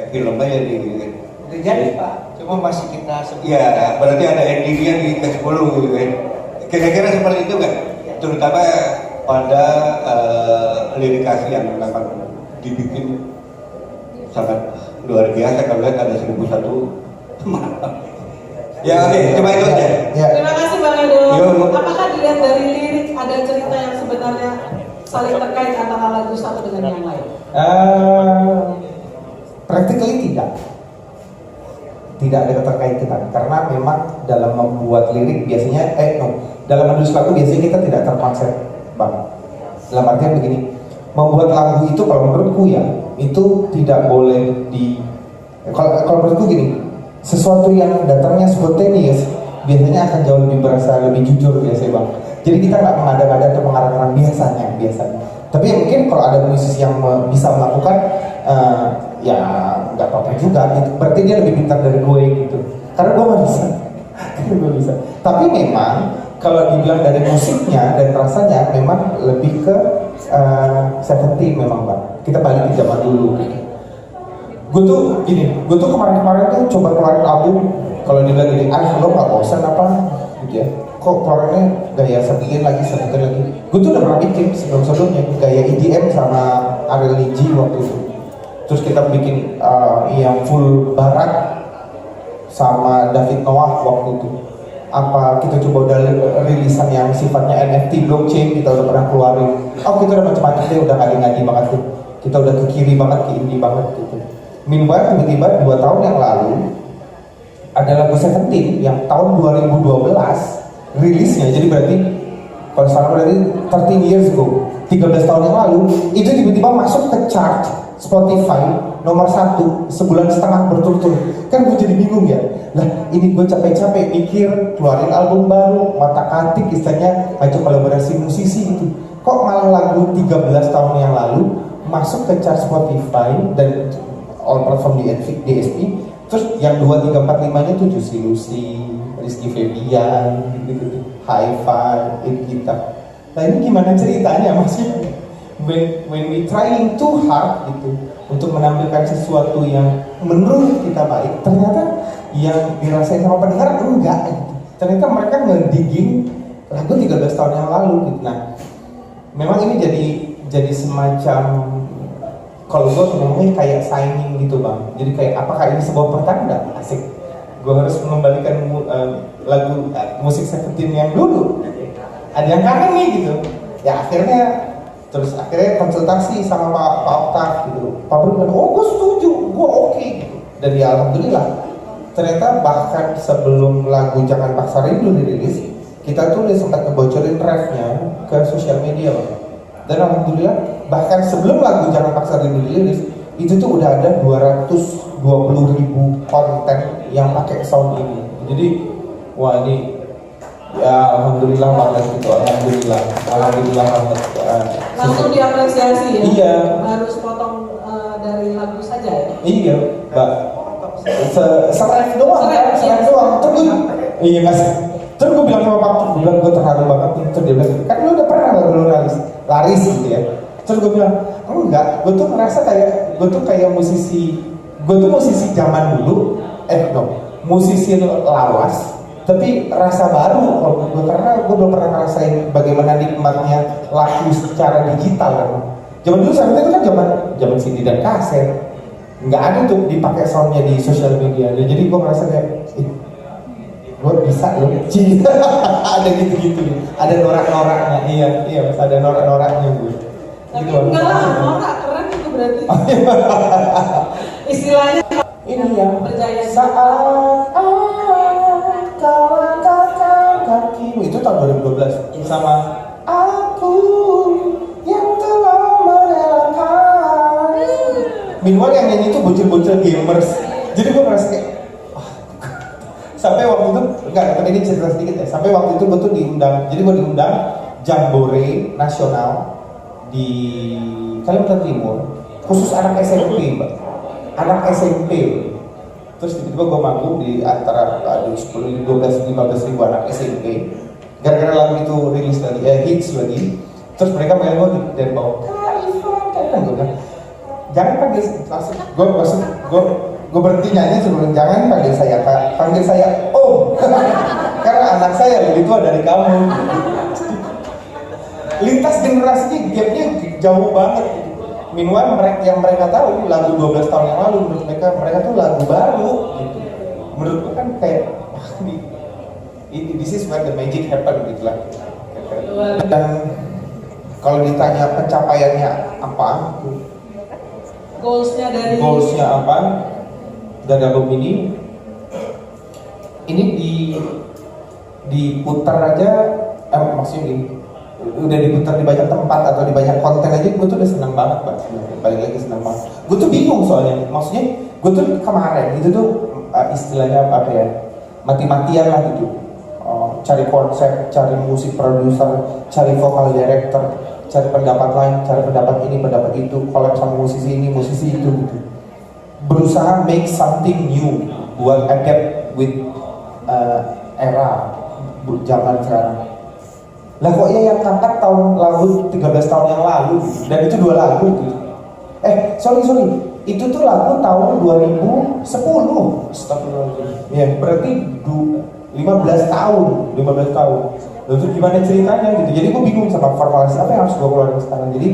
Film aja udah jadi Pak, cuma masih kita sebut. Ya, berarti ada endingnya di ke-10 gitu kan. Kira-kira seperti itu kan? Terutama pada lirikasi yang memang dibikin sangat luar biasa. Kalau lihat ada 1001 ya oke, coba itu aja Ya. Terima kasih Bang Edo. Apakah dilihat dari lirik ada cerita yang sebenarnya saling terkait antara lagu satu dengan yang lain? Practically tidak ada keterkaitan karena memang dalam membuat lirik biasanya dalam menulis lagu biasanya kita tidak terkonsep Bang. Dalam artian begini, membuat lagu itu kalau menurutku ya itu tidak boleh kalau menurutku gini, sesuatu yang datangnya spontaneous biasanya akan jauh lebih berasa lebih jujur biasanya Bang. Jadi kita nggak mengada-ngada atau mengarang-arang biasanya. Tapi ya mungkin kalau ada musisi yang bisa melakukan ya nggak apa-apa juga gitu. Berarti dia lebih pintar dari gue gitu. Karena gue nggak bisa. Tapi memang kalau dibilang dari musiknya dan rasanya memang lebih ke 70 memang Bang. Kita balik ke zaman dulu. Gue tuh kemarin tuh coba keluarin album. Kalau dibilang gini, lo nggak bosan apa? Gitu ya. Kok keluarannya gaya sebutin lagi. Gue tuh udah pernah bikin sebelumnya gaya EDM sama Ariel Niji waktu itu. Terus kita bikin yang full barat sama David Noah waktu itu. Apa kita coba udah rilisan yang sifatnya NFT blockchain kita udah pernah keluarin. Kita udah macam-macam deh, udah ngadi-ngadi banget tuh. Kita udah ke kiri banget, ke indie banget gitu. Meanwhile tiba-tiba 2 tahun yang lalu ada lagu Seventeen yang tahun 2012 rilisnya, jadi berarti kalau salah berarti 13 years ago, 13 tahun yang lalu itu tiba-tiba masuk ke chart Spotify nomor 1 sebulan setengah berturut-turut. Kan gue jadi bingung ya, lah ini gue capek-capek mikir keluarin album baru, mata-katik istilahnya ngajak kolaborasi musisi itu, kok malah lagu 13 tahun yang lalu masuk ke chart Spotify dan all platform di DSP. Terus yang 2, 3, 4, 5 nya tuh Juicy Lucy, Rizky Febian, gitu-gitu, Hi-Fi, kita. Nah ini gimana ceritanya maksudnya? When we trying too hard gitu untuk menampilkan sesuatu yang menurut kita baik, ternyata yang dirasain sama pendengar enggak gitu. Ternyata mereka ngedigging lagu 13 tahun yang lalu gitu. Nah, memang ini jadi semacam, kalau gue ngomongnya kayak signing gitu Bang. Jadi kayak apakah ini sebuah pertanda? Asik. Gue harus mengembalikan lagu musik Seventeen yang dulu. Ada yang kangen nih gitu. Ya akhirnya konsultasi sama Pak Oktav gitu. Pak Bro bilang, gue setuju, gue oke gitu. Dan ya alhamdulillah, ternyata bahkan sebelum lagu Jangan Paksa Rindu dirilis, kita tuh sempat ngebocorin refnya ke sosial media Bang. Dan alhamdulillah, bahkan sebelum lagu Jangan Paksa Rindu dirilis, itu tuh udah ada 220.000 konten yang pakai sound ini. Jadi, wah ini ya alhamdulillah banget gitu, alhamdulillah banget. Langsung diapresiasi ya? Iya. Harus potong dari lagu saja ya? Iya, Mbak. Seref doang. Iya mas. Terus gue bilang sama Pak, gue terharu banget. Terus dia bilang, kan lu udah pernah lagu laris gitu ya. Terus gue bilang, enggak, gue tuh ngerasa kayak musisi zaman dulu, musisi lawas, tapi rasa baru kalau gue, karena gue belum pernah ngerasain bagaimana nikmatnya lagu secara digital kan. Zaman dulu saat itu kan zaman CD dan kaset, nggak ada tuh dipakai soundnya di sosial media. Dan jadi gue ngerasa kayak, gue bisa loh, ada gitu-gitu, ada norak-noraknya, iya mas, ada norak-noraknya gue. Tapi gitu, enggak lah, norak keren itu berarti. Istilahnya ini ya, berjaya saat kau angkatkan kakimu, itu tahun 2012 sama aku yang telah merelakan. Minimal yang nyanyi itu bocil-bocil gamers. Jadi gue merasa kayak sampai waktu itu, tapi ini cerita sedikit ya. Sampai waktu itu gue tuh diundang, jadi gue diundang Jambore Nasional di Kalimantan Timur, khusus anak SMP Mbak. anak SMP. Terus tiba-tiba gue manggung di antara 10, 12, 15 ribu anak SMP. Gara-gara lagu itu rilis lagi, hits lagi. Terus mereka main gue dari bawah. Kan gue bilang, jangan panggil gue berhenti nyanyi sebelum jangan panggil saya Kak, panggil saya Om. Karena anak saya lebih tua dari kamu. Lintas generasinya gapnya jauh banget. Minimal yang mereka tahu lagu 12 tahun yang lalu menurut mereka tuh lagu baru gitu. Menurut gue kan kayak this is where the magic happen gitu lah. Dan kalau ditanya pencapaiannya apa, goalsnya apa dari album ini diputar aja, maksudnya gini, udah diputar di banyak tempat atau di banyak konten aja, gue tuh udah seneng banget Pak. Balik lagi seneng banget. Gue tuh bingung soalnya, maksudnya gue tuh kemarin itu tuh istilahnya apa ya, mati-matian lah gitu. Cari konsep, cari musik produser, cari vokal director, cari pendapat lain, cari pendapat ini, pendapat itu, collab sama musisi ini, musisi itu gitu. Berusaha make something new buat adapt with era zaman sekarang. Lah kok ya yang ngangkat lagu 13 tahun yang lalu gitu. Dan itu 2 lagu gitu. Sorry itu tuh lagu tahun 2010. Astagfirullahaladzim. Ya berarti 15 tahun. Lalu gimana ceritanya gitu. Jadi gue bingung sama formulasi apa yang harus gue keluarin sekarang. Jadi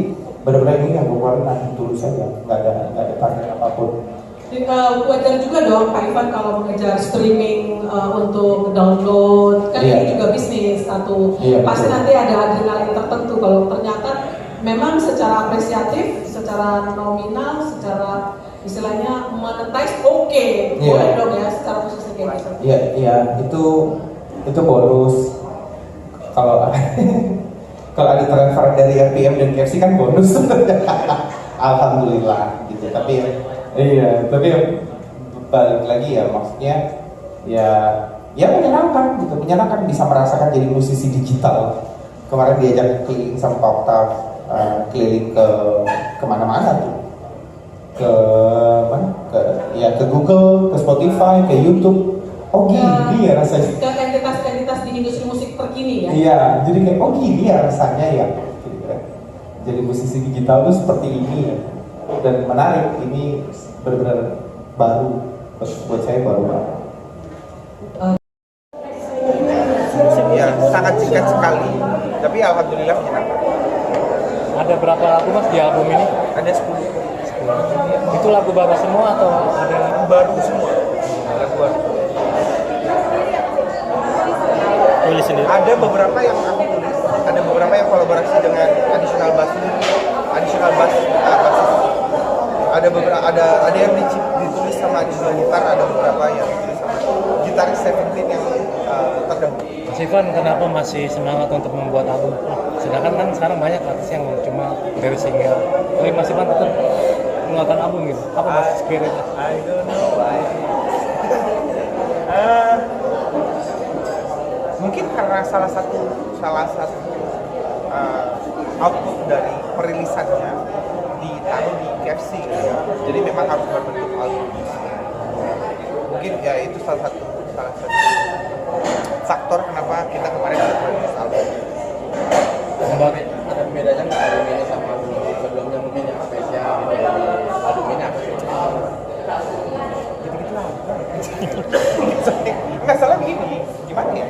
benar-benar ini yang gue keluarin nanti tulus saja, nggak ada target apapun. Wajar juga dong Pak Ivan kalau mengejar streaming untuk download, kan ini juga bisnis satu. Pasti nanti ada adrenalin tertentu kalau ternyata memang secara apresiatif, secara nominal, secara istilahnya monetize boleh dong ya secara khusus kayak gitu. Iya, itu bonus. Kalau ada transfer dari RPM dan KFC kan bonus. Alhamdulillah gitu. Tapi balik lagi ya, maksudnya ya menyenangkan bisa merasakan jadi musisi digital. Kemarin diajak keliling sama Pak Oktav, keliling ke kemana-mana tuh, ke Google, ke Spotify, ke YouTube. Oh gini ya rasanya. Ke entitas-entitas di industri musik terkini ya. Iya, jadi kayak gini ya rasanya ya. Jadi musisi digital tuh seperti ini ya. Dan menarik, ini benar-benar baru buat saya, baru banget. Ya sangat singkat sekali, tapi alhamdulillah menyenangkan. Ada berapa lagu Mas di album ini? Ada 10. Itu lagu baru semua atau ada Baru semua. Lagu baru. tulis sendiri? Ada beberapa yang aku tulis, ada beberapa yang kolaborasi dengan additional bass. Ada yang ditulis sama additional gitar, ada beberapa yang ditulis sama gitaris Seventeen yang terdahulu. Mas Ivan, kenapa masih semangat untuk membuat album? Sedangkan kan sekarang banyak artis yang cuma dari single. Tapi Mas Ivan tetap melakukan album gitu. Apa Mas spiritnya? I don't know why. Mungkin karena salah satu output dari perilisannya ditaruh di KFC gitu ya. Jadi memang harus berbentuk album. Mungkin ya itu salah satu faktor kenapa kita kemarin ada merilis album. Ada bedanya nggak album ini sama album sebelumnya, mungkin yang spesial gitu dari album ini apa? Gitu-gitu lah. Nggak salah begini, gimana ya?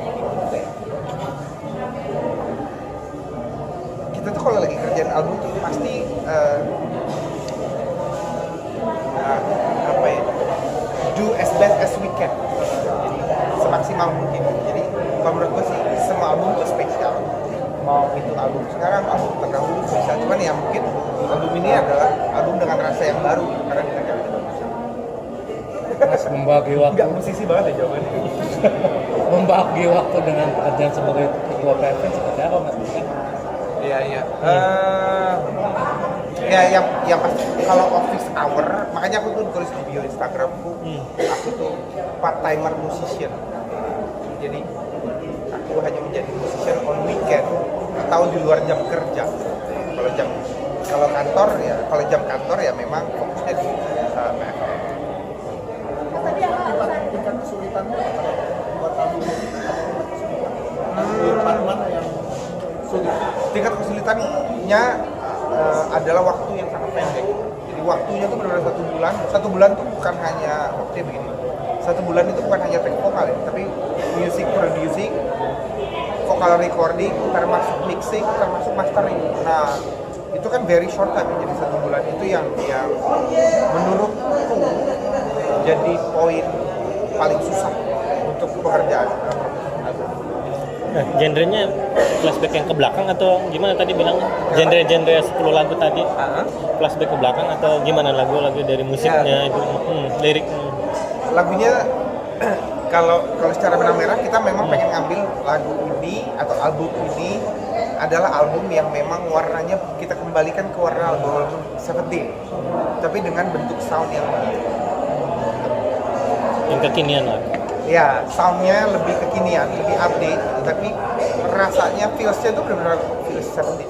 Kita tuh kalau lagi kerjaan album tuh pasti do as best as we can. Jadi semaksimal mungkin. Jadi kalau menurut gue sih semua album tuh spesial. Mau itu album sekarang, album terdahulu spesial. Cuman ya mungkin album ini adalah album dengan rasa yang baru karena kita kan Mas membagi waktu. nggak musisi banget ya jawabannya. Membagi waktu dengan pekerjaan sebagai ketua PFN seperti apa Mas? Iya. Ya yang pasti kalau office hour, makanya aku tuh tulis di bio Instagramku, aku tuh part timer musician. Jadi aku hanya menjadi musician on weekend atau di luar jam kerja. Kalau jam kantor ya memang fokusnya di PFN. sulit. Tingkat kesulitannya adalah waktu yang sangat pendek. Jadi waktunya tuh benar-benar 1 bulan. 1 bulan tuh bukan hanya waktunya begini. 1 bulan itu bukan hanya take vokal ya, tapi music producing, vocal recording, termasuk mixing, termasuk mastering. Nah, itu kan very short time. Jadi 1 bulan itu yang menurutku jadi poin paling susah untuk pekerjaan. Nah, genrenya flashback yang ke belakang atau gimana tadi bilangnya? Genre-genre 10 lagu tadi flashback ke belakang atau gimana lagu-lagu dari musiknya itu lirik Lagunya kalau secara benang merah kita memang pengen ngambil lagu ini atau album ini adalah album yang memang warnanya kita kembalikan ke warna album Seventeen, tapi dengan bentuk sound yang kekinian lah. ya soundnya lebih kekinian, lebih update, tapi rasanya feelsnya itu benar-benar feels Seventeen.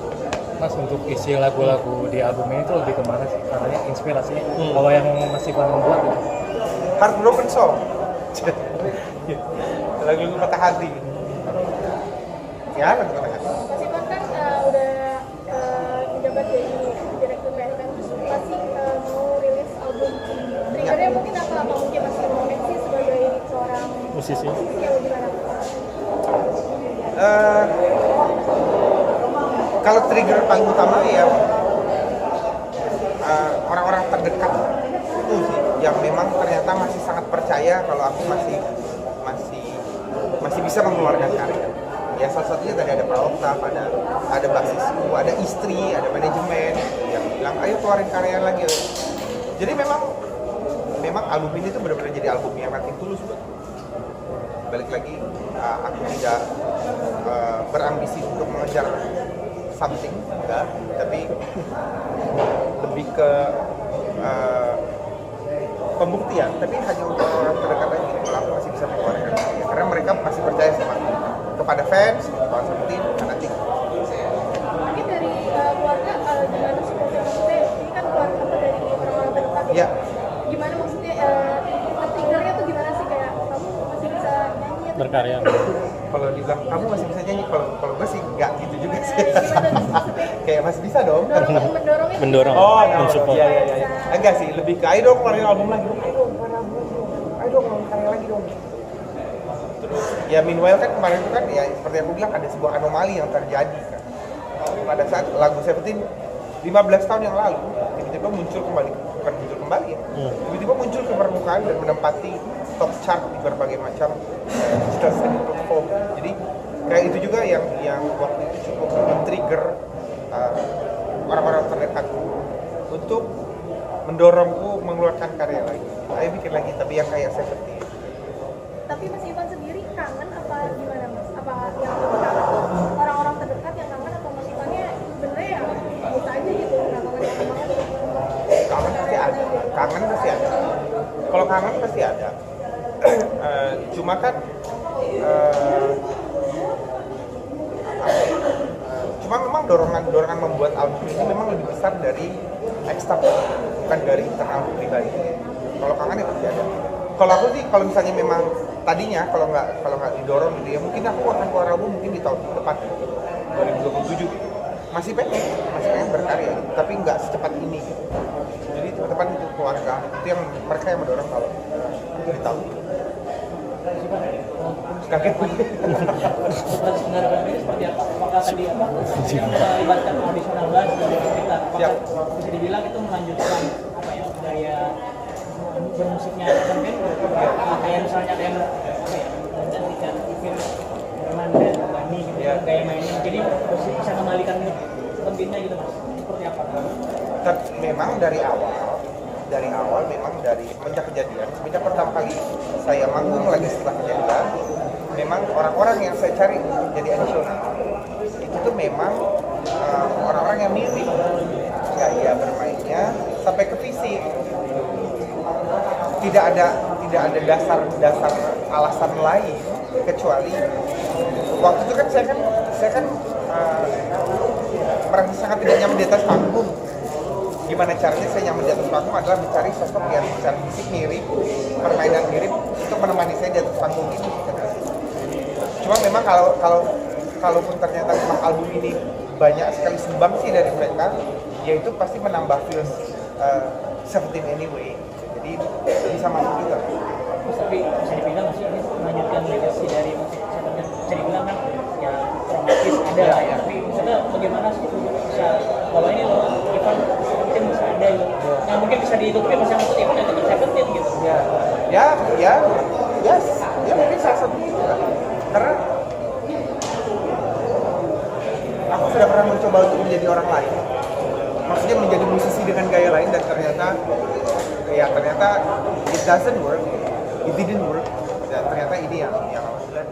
Mas, untuk isi lagu-lagu di album ini tuh lebih kemana sih? Katanya inspirasinya kalau yang masih membuat gitu. Heartbroken Song. Lagu-lagu patah hati. Ya, lagu patah hati. Mas Ivan kan udah menjabat jadi direktur BSM, terus masih mau rilis album. Triggernya mungkin apa mungkin masih mau eksis sebagai seorang Musisi. atau gimana? Kalau trigger paling utama ya orang-orang terdekat itu sih yang memang ternyata masih sangat percaya kalau aku masih bisa mengeluarkan karya. Ya salah satunya tadi ada Pak Oktav, ada basisku, ada istri, ada manajemen yang bilang ayo keluarin karya lagi. Jadi memang album ini tuh benar-benar jadi album yang nothing tulus buat. Balik lagi aku tidak berambisi untuk mengejar something, enggak, tapi lebih ke pembuktian, tapi hanya untuk orang terdekat aja. Kalau aku masih bisa mengeluarkan karya, karena mereka masih percaya sama aku. Kepada fans, kepada seperti nanti. Tapi dari keluarga gimana sih maksudnya? Ini kan keluarga dari orang-orang terdekat ya. Ya. Gimana maksudnya triggernya tuh gimana sih kayak kamu masih bisa nyanyi atau Berkarya. Kalau dibilang kamu masih bisa nyanyi, kalau gue sih nggak gitu juga sih. gimana tuh maksudnya? Kayak masih bisa dong. Mendorongnya Mendorong. Oh, mensupport. iya. Enggak sih, lebih ke ayo dong keluarin album lagi dong. Ayo dong keluarin karya lagi dong. Terus ya meanwhile kan kemarin itu kan ya seperti aku bilang ada sebuah anomali yang terjadi kan. Pada saat lagu Seventeen 15 tahun yang lalu tiba-tiba muncul kembali, bukan muncul kembali ya. Tiba-tiba muncul ke permukaan dan menempati top chart di berbagai macam digital streaming platform. Jadi kayak itu juga yang waktu itu cukup men-trigger orang-orang terdekatku untuk mendorongku mengeluarkan karya lagi. Ayo bikin lagi, tapi yang kayak Seventeen. Tapi Mas Ivan sendiri kangen apa gimana Mas? Apa yang lebih kangen tuh orang-orang terdekat yang kangen atau Mas Ivannya sebenarnya ya bisa aja gitu nggak kangen banget? Kangen pasti ada, kangen pasti ada. Kalau kangen pasti ada. Cuma kan cuma memang dorongan membuat album ini memang lebih besar dari eksternal, bukan dari internal pribadi. Kalau kangen ya pasti ada. Kalau aku sih, kalau misalnya memang tadinya kalau nggak didorong gitu ya, mungkin aku akan keluar album mungkin di tahun depan 2027. Masih pengen berkarya gitu, tapi nggak secepat ini gitu. Jadi teman-teman itu keluarga itu yang mereka yang mendorong kalau di tahun ini. Kaget gue. Seperti apa? Apakah tadi apa yang melibatkan audisional bass dari kita? Apakah bisa dibilang itu melanjutkan apa ya gaya bermusiknya kan kayak misalnya ada yang apa ya menjadikan Ivin Herman dan Bani gitu ya gaya mainnya jadi bisa kembalikan lebihnya gitu Mas seperti apa? Memang dari awal memang dari semenjak kejadian, semenjak pertama kali saya manggung lagi setelah kejadian, memang orang-orang yang saya cari jadi additional itu tuh memang orang-orang yang mirip gaya bermainnya sampai ke fisik. Tidak ada dasar alasan lain kecuali waktu itu kan saya kan merasa sangat tidak nyaman di atas panggung. Gimana caranya saya nyaman di atas panggung adalah mencari sosok yang secara fisik mirip, permainan mirip untuk menemani saya di atas panggung ini. Cuma memang kalau kalaupun ternyata memang album ini banyak sekali sumbangsi dari mereka, ya itu pasti menambah feels Seventeen anyway. Jadi bisa masuk juga. Terus tapi bisa dibilang sih ini melanjutkan legacy dari musik Seventeen. Bisa dibilang kan ya traumatis ada lah ya. Tapi maksudnya bagaimana sih itu bisa kalau ini loh Ivan mungkin bisa ada gitu. Yang mungkin bisa ditutupi pas yang maksud Ivan itu Seventeen gitu. Ya mungkin salah satu itu kan. Karena aku sudah pernah mencoba untuk menjadi orang lain. Maksudnya menjadi musisi dengan gaya lain dan ternyata it doesn't work, it didn't work. Dan ternyata ini yang aku bilang